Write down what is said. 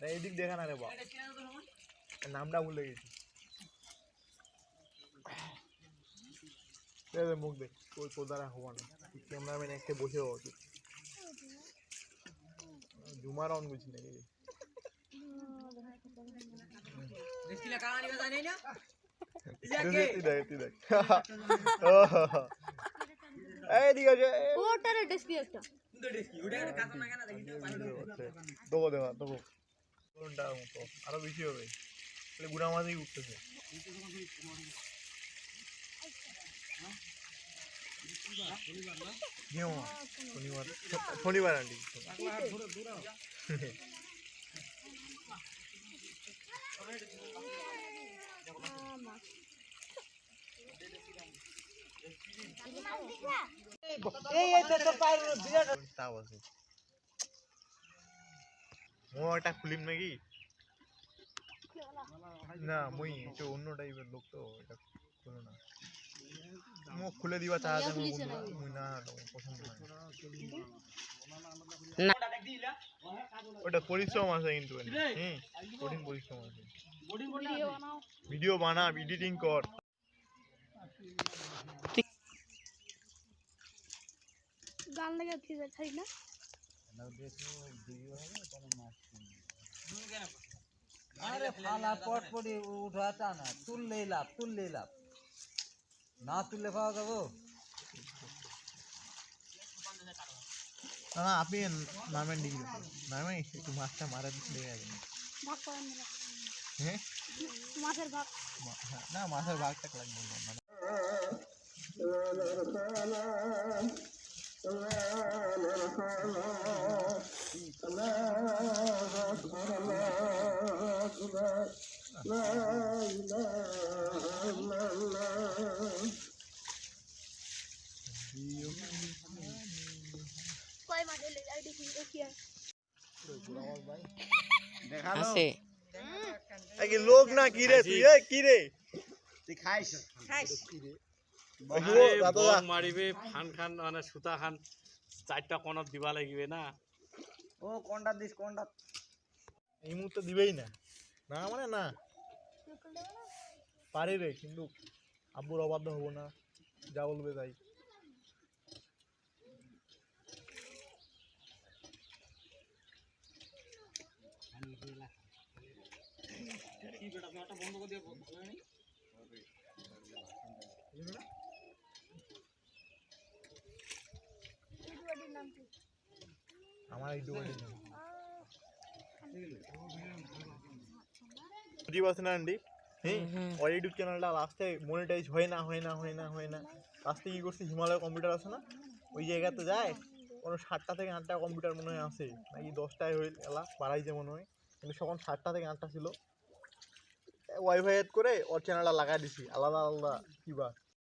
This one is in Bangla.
আরে এইদিক দেখা না রে বাবা, নামটা ভুলে গেছি। মুখ দেখ, ওই কোদারা হওয়া না, ক্যামেরাম্যান একটা বসে হচ্ছে জুমার অন বুঝি নাকি আরো বেশি হবে, গুড়া মাছই উঠতেছে। শনিবার আন্টি একটা খুলিম নাকি না, মুই একটু অন্য টাইপের লোক তো, এটা খুলো না, মুখ খুলে দিবা চাহাতে মুই না পছন্দ না। ওটা পরিশ্রম আছে কিন্তু, কঠিন পরিশ্রম আছে। ভিডিও বানা, এডিটিং কর। গান লাগা ঠিক আছে না, अरे फाला पट पड़ी उठाता ना, तुल ले लाभ ना तुलले पाओ जाबो না। আপনি নামেন ডিগ্রি নামে একটু মাছটা মারা দিতে যাবেন, ভাগ করেন না। হ্যাঁ মাছের ভাগ না, মাছের ভাগটা লাগবে মানে লোক না কি রে তুই, কি রে তুই খাইস মারিবে ফান খান মানে সুতা খান 4টা কোণত দিবা লাগিবে না। ओ कोंडा दिस कोंडा এই মুহূর্তে দিবেই না, না মানে না পারি রে, কিন্তু আব্বুর অবাধ্য হবো না, যা বলবে তাই। আমার ইউটিউব আছে না আন্টি, ওর ইউটিউব চ্যানেলটা লাস্টে মনিটাইজ হয় না লাস্টে কি করছে, হিমালয় কম্পিউটার আছে না, ওই জায়গাতে যায়, কোনো 7টা থেকে 8টা কম্পিউটার মনে হয় আছে নাকি 10টায় হইল এলা বাড়াইছে মনে হয়, কিন্তু তখন 7টা থেকে 8টা ছিল, ওয়াইফাই এড করে ওর চ্যানেলটা লাগাই দিছি আলাদা আলাদা কিবা